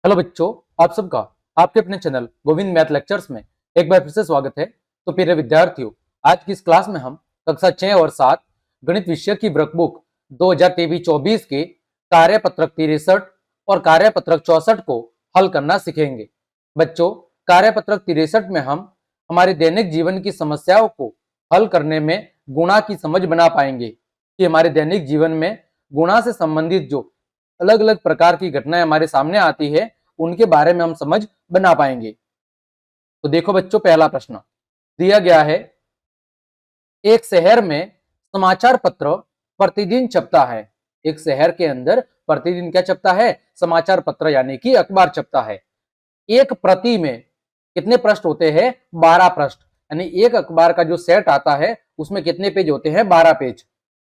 Hello बच्चों, आप सबका आपके अपने चैनल गोविंद मैथ लेक्चर्स में एक बार फिर से स्वागत है। तो प्रिय विद्यार्थियों, आज की इस क्लास में हम कक्षा 6 और 7 गणित विषय की वर्कबुक 2023-24 के कार्यपत्रक 63 और कार्यपत्रक 64 को हल करना सीखेंगे। बच्चों, कार्यपत्रक 63 में हम हमारे दैनिक जीवन की समस्याओं को हल करने में गुणा की समझ बना पाएंगे कि हमारे दैनिक जीवन में गुणा से संबंधित जो अलग अलग प्रकार की घटनाएं हमारे सामने आती है उनके बारे में हम समझ बना पाएंगे। तो देखो बच्चों, पहला प्रश्न दिया गया है, एक शहर में समाचार पत्र प्रतिदिन छपता है। एक शहर के अंदर प्रतिदिन क्या छपता है? समाचार पत्र यानी कि अखबार छपता है। एक प्रति में कितने पृष्ठ होते हैं? 12 पृष्ठ। यानी एक अखबार का जो सेट आता है उसमें कितने पेज होते हैं? 12 पेज।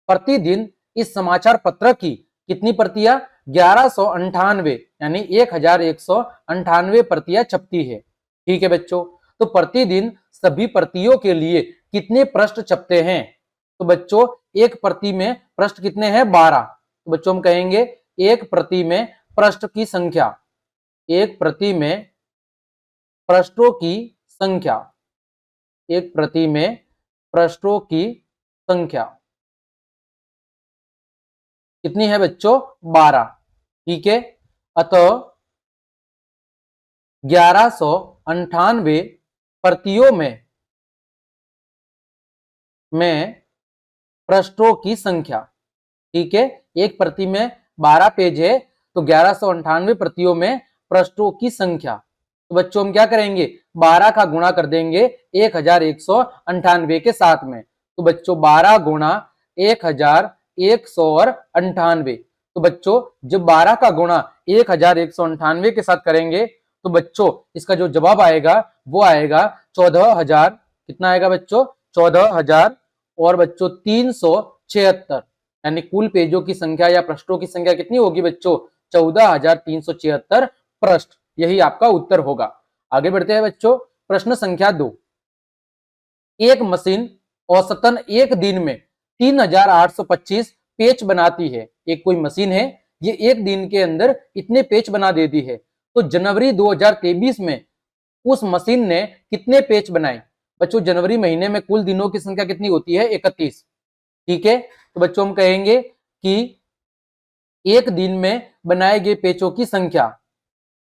प्रतिदिन इस समाचार पत्र की कितनी प्रतियां? 1198 यानी 1198 प्रतियां छपती है। ठीक है बच्चों, तो प्रतिदिन सभी प्रतियों के लिए कितने पृष्ठ छपते हैं? तो बच्चों, एक प्रति में पृष्ठ कितने हैं? 12। तो बच्चों हम कहेंगे एक प्रति में पृष्ठ की संख्या, एक प्रति में पृष्ठों की संख्या, एक प्रति में पृष्ठों की संख्या कितनी है बच्चों? 12। ठीक है, अतः 1198 प्रतियों में पृष्ठों की संख्या। ठीक है, एक प्रति में 12 पेज है तो 1198 प्रतियों में पृष्ठों की संख्या। तो बच्चों हम क्या करेंगे? 12 का गुणा कर देंगे 1198 के साथ में। तो बच्चों 12 गुणा 1198। तो बच्चों जब 12 का गुणा 1198 के साथ करेंगे तो बच्चों इसका जो जवाब आएगा वो आएगा 14,000। कितना आएगा बच्चों? 14,000 और बच्चों 376। यानी कुल पेजों की संख्या या पृष्ठों की संख्या कितनी होगी बच्चों? 14,376 पृष्ठ। यही आपका उत्तर होगा। आगे बढ़ते हैं बच्चों, प्रश्न संख्या 2। एक मशीन औसतन एक दिन में 3,825 पेच बनाती है। एक कोई मशीन है, ये एक दिन के अंदर इतने पेच बना देती है। तो जनवरी 2023 में उस मशीन ने कितने पेच बनाए? बच्चों जनवरी महीने में कुल दिनों की संख्या कितनी होती है? 31। ठीक है, तो बच्चों हम कहेंगे कि एक दिन में बनाए गए पेचों की संख्या,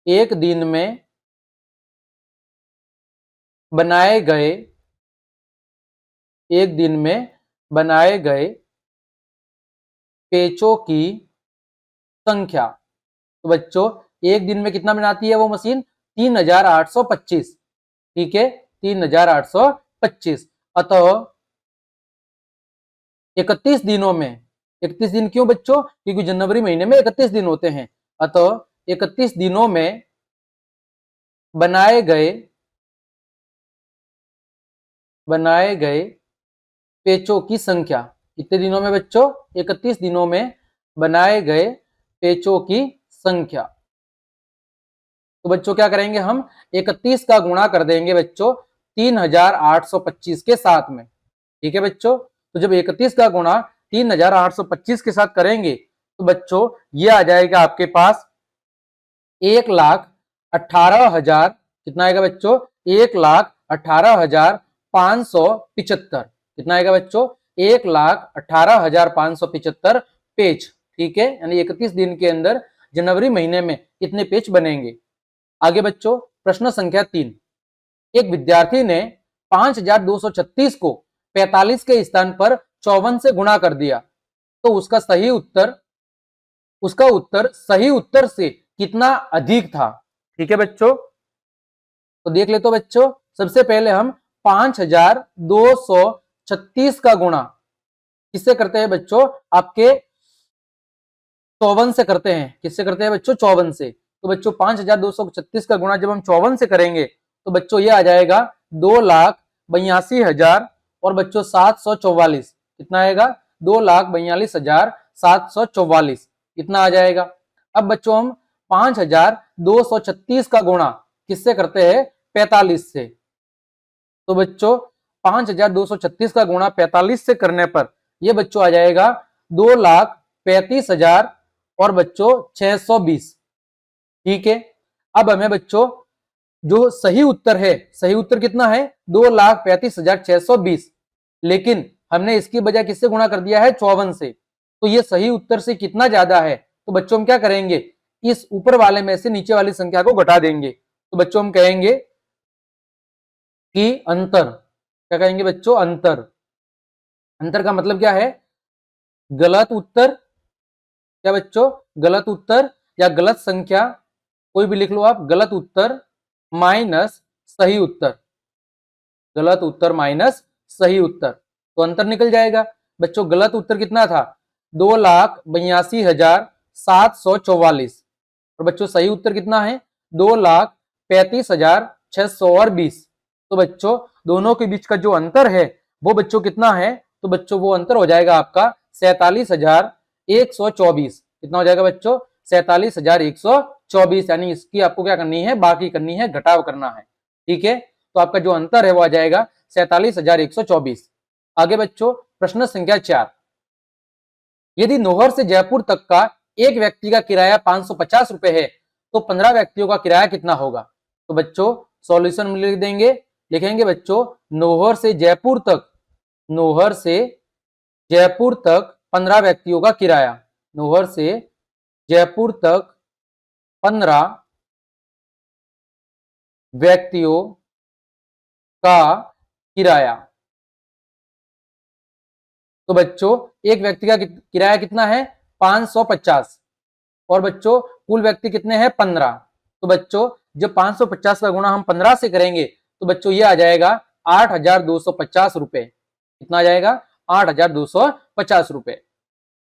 एक दिन में बनाए गए, एक दिन में बनाए गए पेचों की संख्या। तो बच्चों एक दिन में कितना बनाती है वो मशीन? 3,825। ठीक है, 3,825। अतः 31 दिनों में, 31 दिन क्यों बच्चों? क्योंकि जनवरी महीने में 31 दिन होते हैं। अतः 31 दिनों में बनाए गए पेचों की संख्या। कितने दिनों में बच्चों? 31 दिनों में बनाए गए पेचों की संख्या। तो बच्चों क्या करेंगे हम? 31 का गुणा कर देंगे बच्चों 3,825 के साथ में। ठीक है बच्चों, तो जब 31 का गुणा 3,825 के साथ करेंगे तो बच्चों ये आ जाएगा आपके पास 1,18,000। कितना आएगा बच्चों? 1,18,575। कितना आएगा बच्चों? 1,18,575 पेज। ठीक है, यानी 31 दिन के अंदर जनवरी महीने में कितने पेज बनेंगे। आगे बच्चों प्रश्न संख्या 3। एक विद्यार्थी ने 5,236 को 45 के स्थान पर 54 से गुणा कर दिया, तो उसका उत्तर सही उत्तर से कितना अधिक था? ठीक है बच्चों, तो देख ले। तो बच्चों सबसे पहले हम 5,236 का गुणा किससे करते हैं बच्चों? आपके 54 से करते हैं। किससे करते हैं बच्चों? 54 से। तो बच्चों 5,236 का गुणा जब हम 54 से करेंगे तो बच्चों ये आ जाएगा 2,82,000 और बच्चों 744। कितना आएगा? 2,42,744 इतना आ जाएगा। अब बच्चों हम 5,236 का गुणा किससे करते हैं? 45 से। तो बच्चों 5,236 का गुणा 45 से करने पर यह बच्चों आ जाएगा 2,35,000 और बच्चों 620। ठीक है, अब हमें बच्चों जो सही उत्तर है, सही उत्तर कितना है 2,35,620, लेकिन हमने इसकी बजाय किससे गुणा कर दिया है 54 से। तो ये सही उत्तर से कितना ज्यादा है, तो बच्चों हम क्या करेंगे, इस ऊपर वाले में से नीचे वाली संख्या को घटा देंगे। तो बच्चों हम कहेंगे कि अंतर, क्या कहेंगे बच्चों, अंतर। अंतर का मतलब क्या है, गलत उत्तर, क्या बच्चों, गलत उत्तर या गलत संख्या, कोई भी लिख लो आप, गलत उत्तर माइनस सही उत्तर, गलत उत्तर माइनस सही उत्तर, तो अंतर निकल जाएगा। बच्चों गलत उत्तर कितना था 2,82,744, और बच्चों सही उत्तर कितना है 2,35,620। तो बच्चों दोनों के बीच का जो अंतर है वो बच्चों कितना है, तो बच्चों वो अंतर हो जाएगा आपका 47,124। कितना हो जाएगा बच्चों 47,124, यानी इसकी आपको क्या करनी है, बाकी करनी है, घटाव करना है। ठीक है, तो आपका जो अंतर है वो आ जाएगा 47,124। आगे बच्चों प्रश्न संख्या 4, यदि नौहर से जयपुर तक का एक व्यक्ति का किराया 550 रुपए है तो 15 व्यक्तियों का किराया कितना होगा। तो बच्चों सॉल्यूशन में लिख देंगे, लिखेंगे बच्चों नौहर से जयपुर तक, नौहर से जयपुर तक 15 व्यक्तियों का किराया, नौहर से जयपुर तक 15 व्यक्तियों का किराया। तो बच्चों एक व्यक्ति का किराया कितना है 550, और बच्चों कुल व्यक्ति कितने हैं 15। तो बच्चों जब 550 का गुणा हम 15 से करेंगे तो बच्चों ये आ जाएगा 8,250 रुपए। कितना आ जाएगा 8,250 रुपए।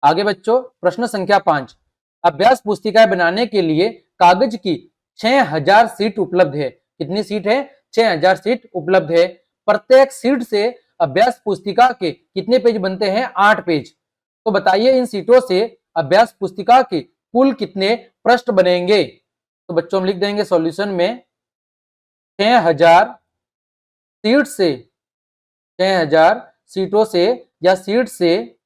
आगे बच्चों प्रश्न संख्या 5, अभ्यास पुस्तिकाएं बनाने के लिए कागज की 6,000 सीट उपलब्ध है। कितनी सीट है 6,000 सीट उपलब्ध है। प्रत्येक सीट से अभ्यास पुस्तिका के कितने पेज बनते हैं 8 पेज। तो बताइए इन सीटों से अभ्यास पुस्तिका के कुल कितने पृष्ठ बनेंगे। तो बच्चों हम लिख देंगे सॉल्यूशन में 6,000 सीट से, 6,000 सीटों से या सीट से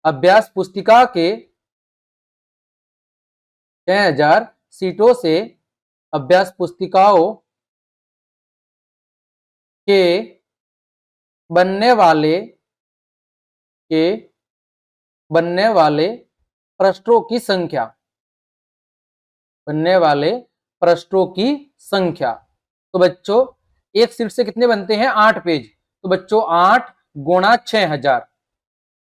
अभ्यास पुस्तिका के 6,000 सीटों से अभ्यास पुस्तिकाओं के बनने वाले पृष्ठों की संख्या, बनने वाले पृष्ठों की संख्या। तो बच्चों एक सीट से कितने बनते हैं 8 पेज, तो बच्चों 8 गुणा 6,000,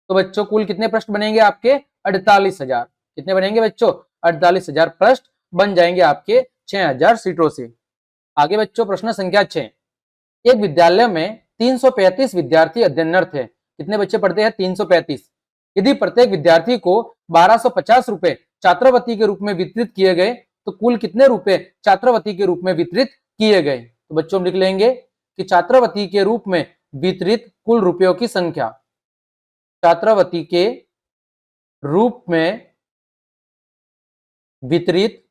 तो बच्चों कुल कितने पृष्ठ बनेंगे आपके 48,000। कितने बनेंगे बच्चों 48,000 पृष्ठ बन जाएंगे आपके 6,000 सीटों से। आगे बच्चों प्रश्न संख्या 6, एक विद्यालय में 335 विद्यार्थी अध्ययनरत है। कितने बच्चे पढ़ते हैं 335। यदि प्रत्येक विद्यार्थी को 1,250 रुपए छात्रवृत्ति के रूप में वितरित किए गए तो कुल कितने रुपए छात्रवृत्ति के रूप में वितरित किए गए। तो बच्चों हम लिख लेंगे कि छात्रवृत्ति के रूप में वितरित कुल रुपयों की संख्या, छात्रवृत्ति के रूप में वितरित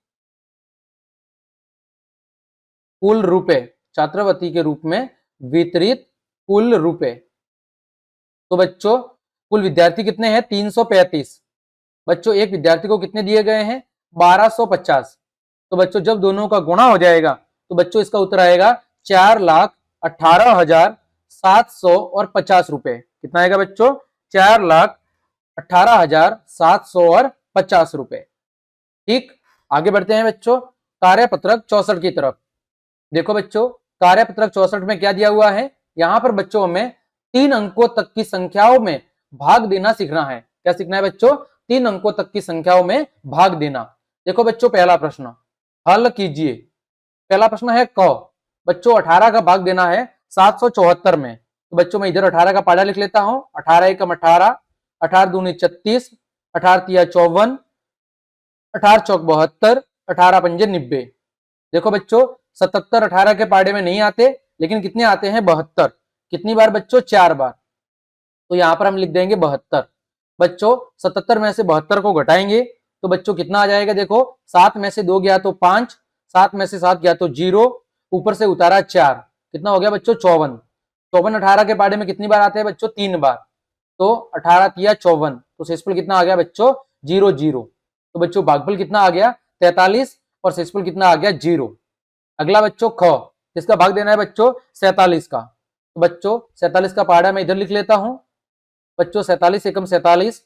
कुल रुपए, छात्रवृत्ति के रूप में वितरित कुल रुपए। तो बच्चों कुल विद्यार्थी कितने हैं 335। बच्चों एक विद्यार्थी को कितने दिए गए हैं 1,250। तो बच्चों जब दोनों का गुणा हो जाएगा तो बच्चों इसका उत्तर आएगा 4,18,750 रुपए। कितना आएगा बच्चों 4,18,750 रुपए। ठीक, आगे बढ़ते हैं बच्चों कार्यपत्रक 64 की तरफ। देखो बच्चों कार्यपत्रक 64 में क्या दिया हुआ है, यहां पर बच्चों हमें 3 अंकों तक की संख्याओं में भाग देना सीखना है। क्या सीखना है बच्चों 3 अंकों तक की संख्याओं में भाग देना। देखो बच्चों पहला प्रश्न हल कीजिए। पहला प्रश्न है क, बच्चों 18 का भाग देना है 774 में। तो बच्चों मैं इधर 18 का पाढ़ा लिख लेता हूं, 18 एकम 18, 18 दूनी 36, 18 तिया 54, 18 चौक 72, 18 पंजे 90। देखो बच्चों 77 18 के पाढ़े में नहीं आते, लेकिन कितने आते हैं 72। कितनी बार बच्चों 4 बार। तो यहां पर हम लिख देंगे 72। बच्चों 77 में से 72 को घटाएंगे तो बच्चों कितना आ जाएगा, देखो 7 में से 2 गया तो 5, 7 में से 7 गया तो 0, ऊपर से उतारा 4, कितना हो गया बच्चों 54। 54 18 के पाढ़े में कितनी बार आते हैं बच्चों 3 बार। तो 18 तिया 54, तो शेषफल कितना आ गया बच्चों 0 0। तो बच्चों भागफल कितना आ गया 43, और शेषफल कितना आ गया 0। अगला बच्चों ख, किसका भाग देना है बच्चों 47 का। तो बच्चों 47 का पहाड़ा मैं इधर लिख लेता हूं। बच्चों 47 एकम 47,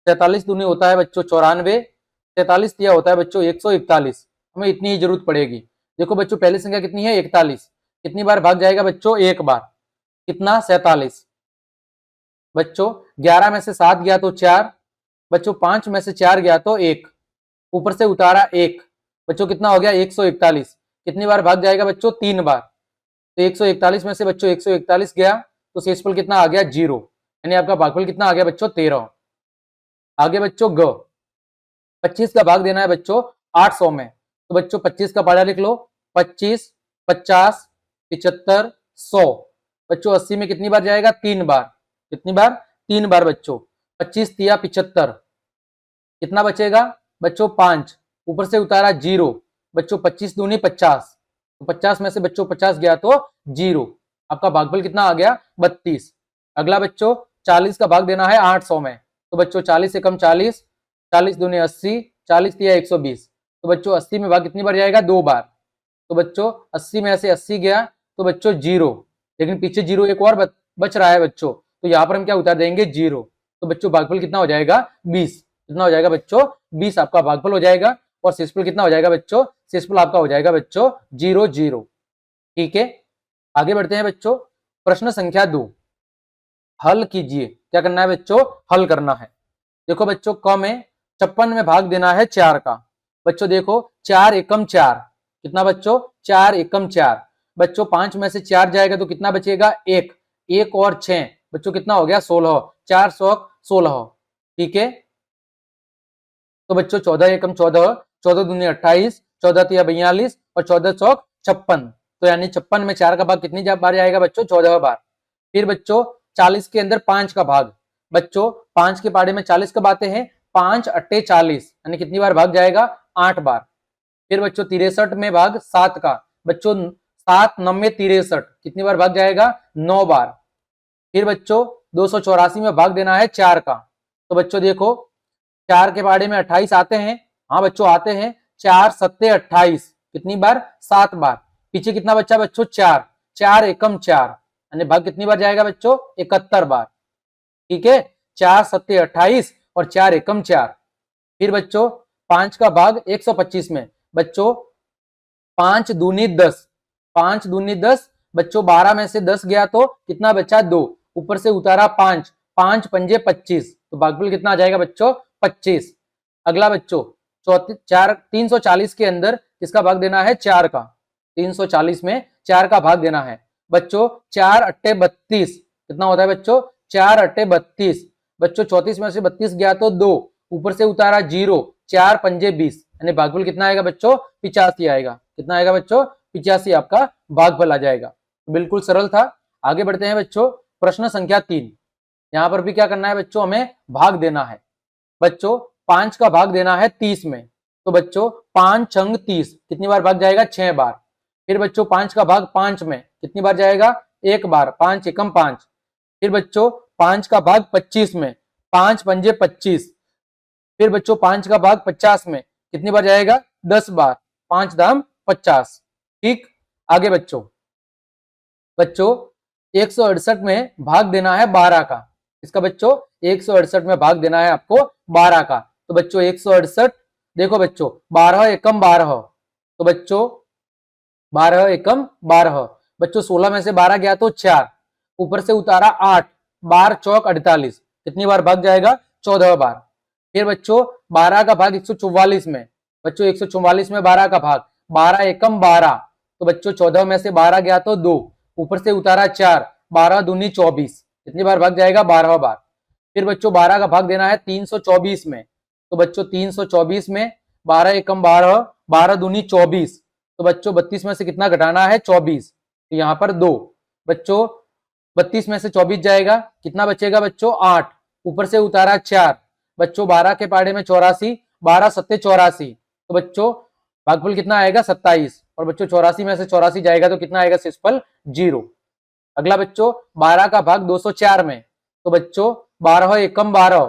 47 दूनी होता है बच्चों 94, 43 दिया होता है बच्चों 141। हमें इतनी ही जरूरत पड़ेगी। देखो बच्चों पहली संख्या कितनी है 41, कितनी बार भाग जाएगा बच्चों एक बार, कितना 47। बच्चों 11 में से 7 गया तो 4, बच्चों 5 में से 4 गया तो 1, ऊपर से उतारा 1, बच्चों कितना हो गया 141। कितनी बार भाग जाएगा बच्चों 3 बार। तो 141 में से बच्चों 141 गया तो शेषफल कितना आ गया 0, यानी आपका भागफल कितना आ गया बच्चों 13। आगे बच्चों ग, 25 का भाग देना है बच्चों 800 में। तो बच्चों 25 का पहाड़ा लिख लो, 25, 50, 75, 100। बच्चों 80 में कितनी बार जाएगा 3 बार, कितनी बार 3 बार बच्चों। 25 तिया 75, कितना बचेगा बच्चों 5, ऊपर से उतारा 0, बच्चों 25 दूनी 50, तो 50 में से बच्चों 50 गया तो 0, आपका भागफल कितना आ गया 32। अगला बच्चों 40 का भाग देना है 800 में। तो बच्चों 40 से कम 40, 40 दूनी 80, 40 तिया 120। तो बच्चों 80 में भाग कितनी बार जाएगा 2 बार। तो बच्चों 80 में से 80 गया तो बच्चों 0, लेकिन पीछे 0 एक और बच रहा है बच्चों, तो यहाँ पर हम क्या उतार देंगे 0। तो बच्चों भागफल कितना हो जाएगा 20, कितना हो जाएगा बच्चों 20 आपका भागफल हो जाएगा। और शेषफल कितना हो जाएगा बच्चों, शेषफल आपका हो जाएगा बच्चों 0 0। ठीक है, आगे बढ़ते हैं बच्चों। प्रश्न संख्या 2, हल कीजिए। क्या करना है बच्चों, हल करना है। देखो बच्चों क में 56 में भाग देना है 4 का। बच्चों देखो 4 एकम 4, कितना बच्चों 4 एकम 4। बच्चों 5 में से 4 जाएगा तो कितना बचेगा 1, 1 और 6, बच्चों कितना हो गया 16, 4 सौ 16। ठीक है, तो बच्चों 14 एकम 14, 14 दूनी 28, 14 तिया 42 और 14 चौक 56। तो यानी 56 में 4 का भाग कितनी बार जाएगा बच्चों 14 बार। फिर बच्चों 40 के अंदर 5 का भाग, बच्चों 5 के पाड़े में 40 कब आते हैं, 5 अट्टे 40, यानी कितनी बार भाग जाएगा 8 बार। फिर बच्चों 63 में भाग 7 का, बच्चों 7 9 63, कितनी बार भाग जाएगा 9 बार। फिर बच्चों 284 में भाग देना है 4 का। तो बच्चों देखो 4 के पाड़े में 28 आते हैं, हाँ बच्चों आते हैं, 4 सत्ते 28, कितनी बार 7 बार। पीछे कितना बच्चा बच्चों 4, 4 एकम 4, यानी भाग कितनी बार जाएगा बच्चों 71 बार। ठीक है, 4 सत्ते 28 और 4 एकम 4। फिर बच्चों 5 का भाग 125 में, बच्चों 5 दूनी 10, 5 दूनी 10, बच्चों 12 में से 10 गया तो कितना बचा 2, ऊपर से उतारा 5, 5 पंजे 25, तो भागफल कितना आ जाएगा बच्चों 25। अगला बच्चों 340 के अंदर किसका भाग देना है 4 का। 340 में 4 का भाग देना है बच्चों, 4 अट्टे 32, कितना होता है बच्चों 4 अट्टे 32। बच्चों 34 में से 32 गया तो 2, ऊपर से उतारा 0, 4 पंजे 20, यानी भागफल कितना आएगा बच्चों 85 आएगा। कितना आएगा बच्चों 85 आपका भागफल आ जाएगा। बिल्कुल सरल था। आगे बढ़ते हैं बच्चों, प्रश्न संख्या 3। यहां पर भी क्या करना है बच्चों, हमें भाग देना है। बच्चों 5 का भाग देना है 30 में। तो बच्चों 5 छंग 30, कितनी बार भाग जाएगा 6 बार। फिर बच्चों 5 का भाग 5 में कितनी बार जाएगा 1 बार, 5 एकम 5। फिर बच्चों 5 का भाग 25 में, 5 पंजे 25। फिर बच्चों 5 का भाग 50 में कितनी बार जाएगा 10 बार, 5 दाम 50। ठीक, आगे बच्चों 168 में भाग देना है 12 का। इसका बच्चों 168 में भाग देना है आपको 12 का। तो बच्चों 168, देखो बच्चों 12 एकम 12, तो बच्चों 12 एकम 12, बच्चों 16 में से 12 गया तो 4, ऊपर से उतारा 8, 12 चौक 48, कितनी बार भाग जाएगा 14 बार। फिर बच्चों 12 का भाग 144 में, बच्चों 144 में 12 का भाग, 12 एकम 12, तो बच्चों 14 में से 12 गया तो 2, ऊपर से उतारा 4, 12 दूनी 24, कितनी बार भाग जाएगा 12 बार। फिर बच्चों 12 का भाग देना है 324 में। तो बच्चों 324 में 12 एकम 12, 12 दूनी 24, तो बच्चों 32 में से कितना घटाना है 24, तो यहाँ पर 2, बच्चों 32 में से 24 जाएगा, कितना बचेगा बच्चों 8, ऊपर से उतारा 4, बच्चों 12 के पाड़े में 84, 12 सत्ते 84, तो बच्चों भागफल कितना आएगा 27, और बच्चों 84 में से 84 जाएगा तो कितना आएगा शेषफल 0। अगला बच्चों 12 का भाग 204 में, तो बच्चों 12 एकम 12,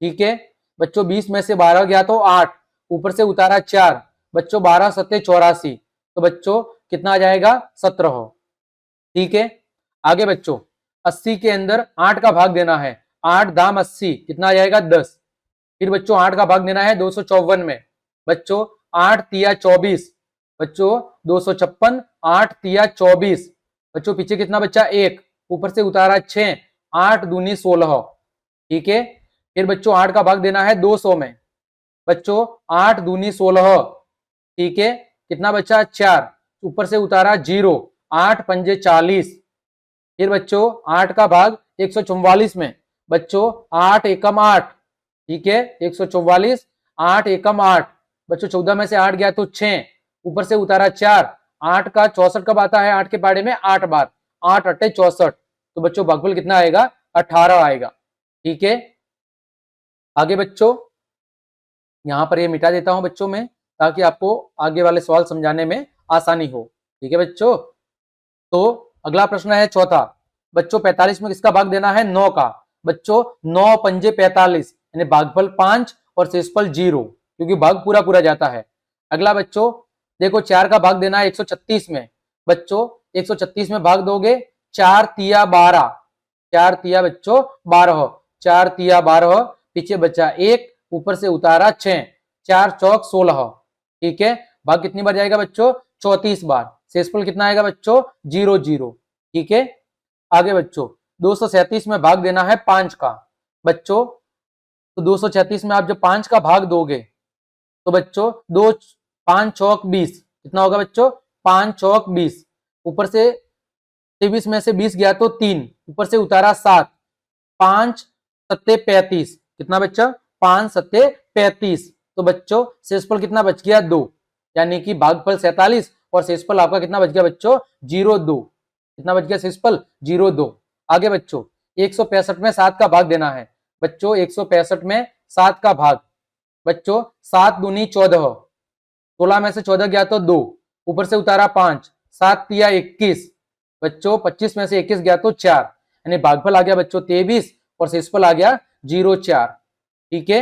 ठीक है, बच्चों 20 में से 12 गया तो 8, ऊपर से उतारा 4, बच्चों 12 सत्ते 84, तो बच्चों कितना आ जाएगा 17। ठीक है, आगे बच्चों 80 के अंदर 8 का भाग देना है, 8 दाम 80 कितना आ जाएगा 10। फिर बच्चों 8 का भाग देना है 254 में, बच्चों 8 तिया 24, बच्चों 256, 8 तिया 24, बच्चों पीछे कितना बच्चा 1, ऊपर से उतारा 6, 8 दूनी 16। ठीक है, फिर बच्चों 8 का भाग देना है 200 में, बच्चों 8 दूनी 16। ठीक है, कितना बच्चा 4, ऊपर से उतारा 0, 8 पंजे 40। फिर बच्चों 8 का भाग 144 में, बच्चों 8 एकम 8। ठीक है, 144, 8 एकम 8, बच्चों 14 में से 8 गया तो 6, ऊपर से उतारा 4, 8 का 64 कब आता है 8 के पाड़े में 8 बार, 8 अट्ठे 64, तो बच्चों भागफल कितना आएगा 18 आएगा। ठीक है, आगे बच्चों यहां पर ये मिटा देता हूं बच्चों में, ताकि आपको आगे वाले सवाल समझाने में आसानी हो। ठीक है बच्चों, तो अगला प्रश्न है चौथा, बच्चों 45 में किसका भाग देना है 9 का, बच्चों 9 पंजे 45, यानी भागफल 5 और शेषफल 0, क्योंकि भाग पूरा पूरा जाता है। अगला बच्चों देखो 4 का भाग देना है 136 में, बच्चों 136 में भाग दोगे 4 तिया 12, 4 तिया बच्चों 12, 4 तिया 12, पीछे बच्चा 1, ऊपर से उतारा 6, 4 चौक 16। ठीक है, भाग कितनी बार जाएगा बच्चों 34 बार, शेषफल कितना आएगा बच्चों 0 0। ठीक है, आगे बच्चों 237 में भाग देना है 5 का, बच्चों तो 236 में आप जब 5 का भाग दोगे तो बच्चों 2 5 चौक 20, कितना होगा बच्चों 5 चौक 20, ऊपर से 23 में से 20 गया तो 3, ऊपर से उतारा 7, 5 सत्ते 35, कितना बच्चा 5 सत्ते 35, तो बच्चों शेषफल कितना बच गया 2, यानी कि भागफल 47 और शेषफल आपका कितना बच गया बच्चों 0 2, कितना बच गया शेषफल 0 2। आगे बच्चों 165 में 7 का भाग देना है, बच्चों 165 में 7 का भाग, बच्चों 7 दूनी 14, 16 में से 14 गया तो 2, ऊपर से उतारा 5, 7 तिया 21, बच्चों 25 में से 21 गया तो 4, यानी भागफल आ गया बच्चों 23 और शेषफल आ गया 0 4। ठीक है,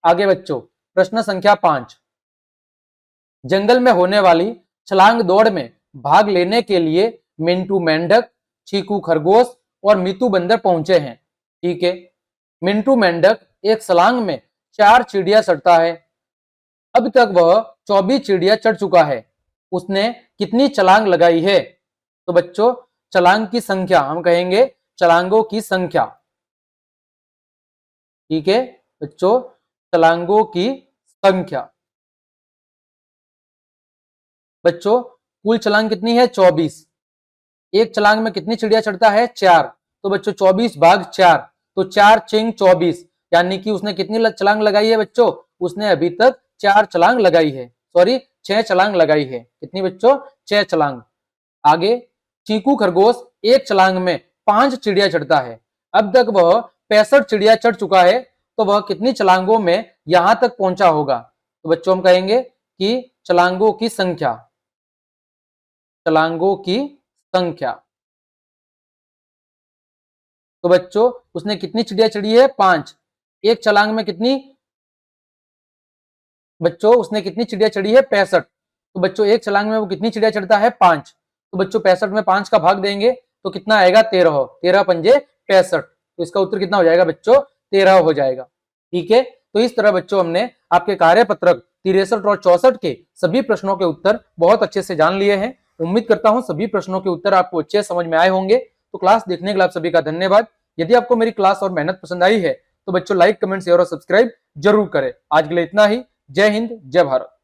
आगे बच्चों प्रश्न संख्या 5, जंगल में होने वाली छलांग दौड़ में भाग लेने के लिए मिंटू मेंढक, चीकू खरगोश और मीतू बंदर पहुंचे हैं। ठीक है, मिंटू मेंढक एक छलांग में 4 चिड़िया चढ़ता है, अब तक वह 24 चिड़िया चढ़ चुका है, उसने कितनी छलांग लगाई है, तो बच्चों छलांग की संख्या हम कहेंगे छलांगों की संख्या। ठीक है बच्चों, छलांगों की संख्या, बच्चों कुल छलांग कितनी है 24, एक छलांग में कितनी चिड़िया चढ़ता है 4, तो बच्चों 24 भाग 4, तो 4 चिंग 24, यानी कि उसने कितनी छलांग लगाई है बच्चों, उसने अभी तक 4 छलांग लगाई है, सॉरी 6 छलांग लगाई है, कितनी बच्चों 6 छलांग। आगे चीकू खरगोश एक छलांग में 5 चिड़िया चढ़ता है, अब तक वह 65 चिड़िया चढ़ चुका है, तो वह कितनी छलांगों में यहां तक पहुंचा होगा, तो बच्चों हम कहेंगे कि छलांगों की संख्या, छलांगों की संख्या। तो बच्चों उसने कितनी चिड़िया चढ़ी है 5, एक छलांग में कितनी, बच्चों उसने कितनी चिड़िया चढ़ी है 65, तो बच्चों एक छलांग में वो कितनी चिड़िया चढ़ता है 5, तो बच्चों 65 में 5 का भाग देंगे तो कितना आएगा 13, 13 पंजे 65, तो इसका उत्तर कितना हो जाएगा बच्चों 13 हो जाएगा। ठीक है, तो इस तरह बच्चों हमने आपके कार्यपत्रक 63 और 64 के सभी प्रश्नों के उत्तर बहुत अच्छे से जान लिए हैं। उम्मीद करता हूं सभी प्रश्नों के उत्तर आपको अच्छे समझ में आए होंगे। तो क्लास देखने के लिए आप सभी का धन्यवाद। यदि आपको मेरी क्लास और मेहनत पसंद आई है तो बच्चों लाइक कमेंट शेयर और सब्सक्राइब जरूर करें। आज के लिए इतना ही। जय हिंद, जय भारत।